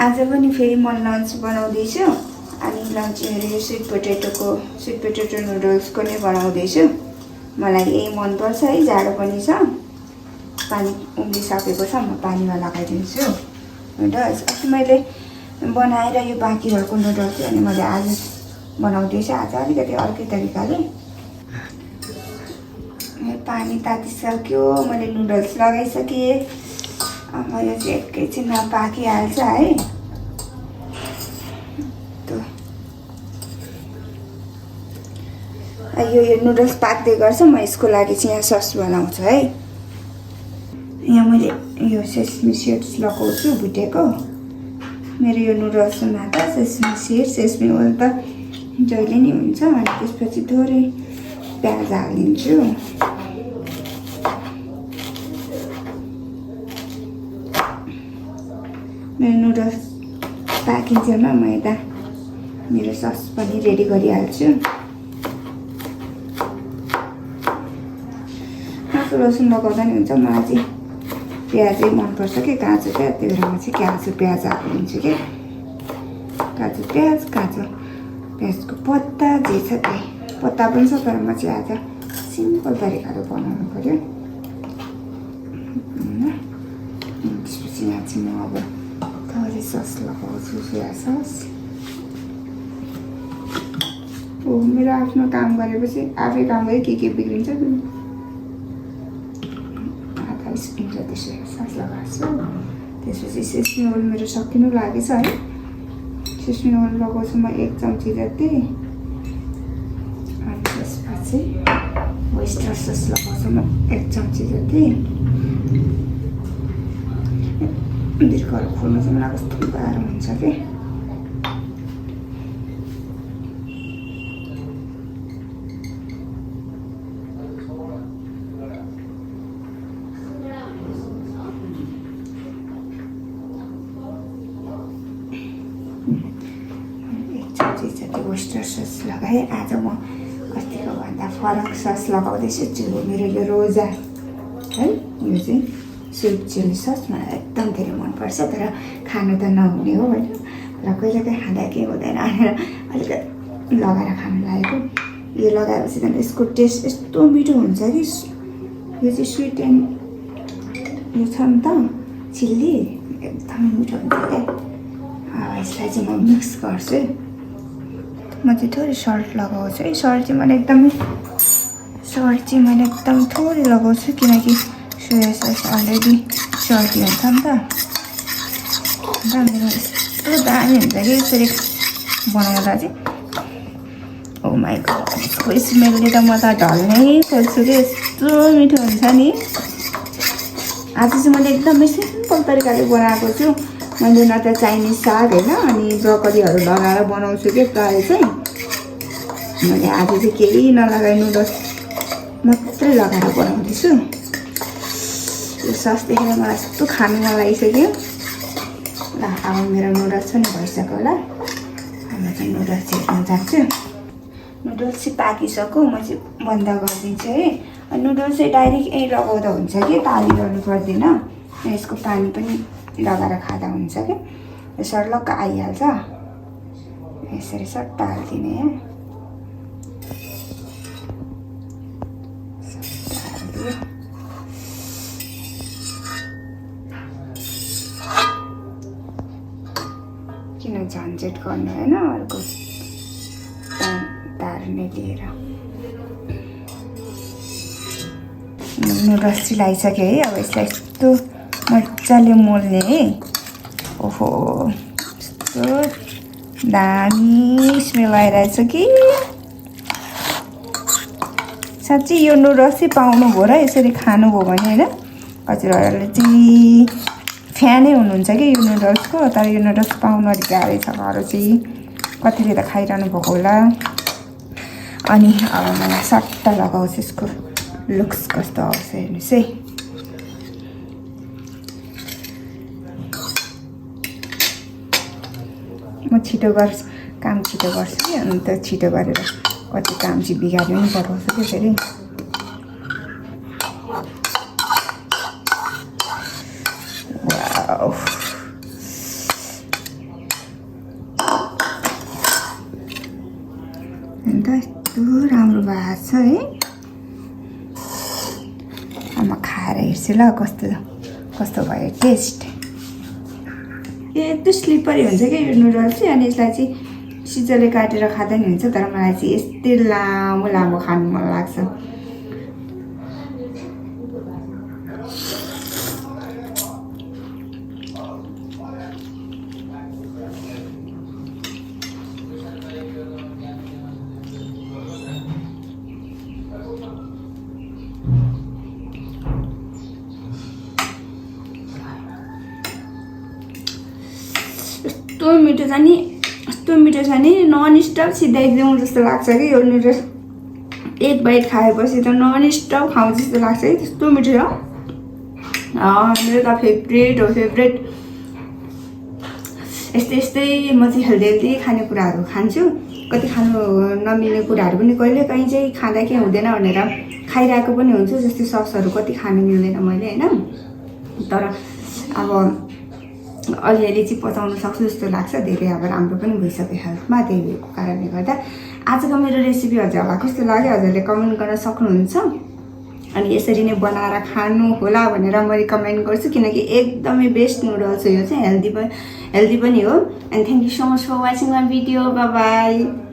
आज पनि फेरि म लन्च बनाउँदैछु अनि लन्च मेरो स्विट पोटेटो नुडल्सको नै बनाउँदैछु। मलाई यही मनपर्छ है, जाडो पनि छ, पानी उम्लिसकेको छ, म पानीमा लगाइदिन्छु नुडल्स। अस्ति मैले बनाएर यो बाँकी भएको नुडल्स थियो अनि मैले आज बनाउँदैछु, आज अलिकति अर्कै तरिकाले। पानी तातिसक्यो, मैले नुडल्स लगाइसकेँ। अब यो चाहिँ एकैछिनमा पाकिहाल्छ है। यो नुडल्स पाक्दै गर्छ, म यसको लागि चाहिँ यहाँ सस बनाउँछु है। यहाँ मैले यो सेसमी सीड्स लगाउँछु भुटेको। मेरो यो नुडल्समा त सेसमी सीड्स, सेसमी ओइल त जहिले नि हुन्छ। अनि त्यसपछि थोरै प्याज हालिदिन्छु। मेरो नुडल्स पाकिन्जेलमा म यता मेरो सस पनि रेडी गरिहाल्छु। काँचो लसुन लगाउँदा नि हुन्छ, मलाई चाहिँ प्याजै मनपर्छ कि काँचो प्याज, त्यही भएर म चाहिँ काँचो प्याज हालिदिन्छु कि। काँचो प्याजको पत्ता जे छ त्यही, पत्ता पनि छ, तर म चाहिँ आज सिम्पल तरिकाले बनाउनु पऱ्यो। त्यसपछि यहाँ चाहिँ म अब थोरै सस लगाउँछु, सोया सस। मेरो आफ्नो काम गरेपछि आफै काम गरे के बिग्रिन्छ। आधा स्पुन जति सोया सस लगाएको छु। त्यसपछि सेस्मी ओइल मेरो सकिनु लागेछ है। सेस्मी ओइल लगाउँछु म 1 चम्ची जति। अनि त्यसपछि ओइस्टर सस लगाउँछु म 1 चम्ची जति। बिर्खहरू खोल्नु चाहिँ मलाई कस्तो गाह्रो हुन्छ कि। ओइस्टर सस लगाएँ। आज म अस्तिको भन्दा फरक सस लगाउँदैछु। मेरो यो रोजा है, यो चाहिँ स्विट चिली सस मलाई एकदम धेरै मनपर्छ, तर खानु त नहुने हो होइन, र कहिले काहीँ खाँदा केही हुँदैन भनेर अलिकति लगाएर खानु लागेको। यो लगाएपछि त यसको टेस्ट यस्तो मिठो हुन्छ कि। यो चाहिँ स्विट एन्ड यो छ नि त चिल्ली, एकदमै मिठो हुन्छ क्या। यसलाई चाहिँ म मिक्स गर्छु। म चाहिँ थोरै सल्ट लगाउँछु है। सल्ट चाहिँ मैले एकदम थोरै लगाउँछु, किनकि सोया सस अलरेडी सल्टी हुन्छ नि त। अन्त मेरो यस्तो दामी हुन्छ कि यसरी बनाउँदा चाहिँ। ओ माई गॉड, यसको स्मेलले त म त ढल्नै खोज्छु कि, यस्तो मिठो हुन्छ नि। आज चाहिँ मैले एकदमै सिम्पल तरिकाले बनाएको छु। मैले न त चाइनिज साग होइन अनि ब्रोकलीहरू लगाएर बनाउँछु कि प्रायः चाहिँ। मैले आज चाहिँ केही नलगाइ नुडल्स मात्रै लगाएर बनाउँदैछु। यो सस देखेर मलाई यस्तो खानु मन लागिसक्यो। ल अब मेरो नुडल्स पनि भइसक्यो होला। अब चाहिँ नुडल्स हेर्न जान्छु। नुडल्स चाहिँ पाकिसक्यो, म चाहिँ बन्द गरिदिन्छु है। नुडल्स चाहिँ डाइरेक्ट यहीँ लगाउँदा हुन्छ कि, ताली गर्नु पर्दैन। यसको पानी पनि लगाएर खाँदा हुन्छ कि, यो सर्लक्क आइहाल्छ। यसरी सट्ट हालिदिने है। किन झन्झट गर्नु होइन, अर्को तार्ने लिएर। नुडल्स चाहिँ लगाइसकेँ है। अब यसलाई यस्तो मजाले मोल्ने है। ओहो, यस्तो दामी स्मेल आइरहेछ कि। साँच्चै यो नुडल्स चाहिँ पाउनुभयो र यसरी खानुभयो भने होइन, हजुरहरूले चाहिँ फ्यानै हुनुहुन्छ कि यो नुडल्सको। तर यो नुडल्स पाउनु अलिक गाह्रै छ। अरू चाहिँ कतिले त खाइरहनु भएको होला। अनि अब मलाई सट्ट लगाउँछु, यसको लुक्स कस्तो आउँछ हेर्नुहोस् है। म छिटो गर्छु, काम छिटो गर्छु कि, अन्त छिटो गरेर कति काम चाहिँ बिगार्नु पनि पठाउँछु कि फेरि। वाउ अन्त यस्तो राम्रो भएको छ है म खाएर हेर्छु ल कस्तो भयो टेस्ट यस्तो स्लिपरी हुन्छ क्या यो नुडल्स चाहिँ अनि यसलाई चाहिँ सिजरले काटेर खाँदा नि हुन्छ तर मलाई चाहिँ यस्तै लामो लामो खानु मन लाग्छ यस्तो मिठो छ नि नन स्टप सिधाइदिउँ जस्तो लाग्छ कि यो नुडल्स एक बाइट खाएपछि त नन स्टप खाउँ जस्तो लाग्छ है त्यस्तो मिठो छ मेरो त फेभरेट हो फेभरेट यस्तै म चाहिँ हेल्दी खानेकुराहरू खान्छु कति खानु नमिल्ने कुराहरू पनि कहिले काहीँ चाहिँ खाँदा के हुँदैन भनेर खाइरहेको पनि हुन्छु जस्तै ससहरू कति खानु मिल्दैन मैले होइन तर अब अलिअलि चाहिँ पचाउन सक्छु जस्तो लाग्छ धेरै अब राम्रो पनि भइसक्यो हेल्थमा त्यही भएको कारणले गर्दा आजको मेरो रेसिपी हजुरहरूलाई कस्तो लाग्यो हजुरले कमेन्ट गर्न सक्नुहुन्छ अनि यसरी नै बनाएर खानु होला भनेर म रिकमेन्ड गर्छु किनकि एकदमै बेस्ट नुडल्स हो यो चाहिँ हेल्दी पनि हो and thank you so much for watching my video bye by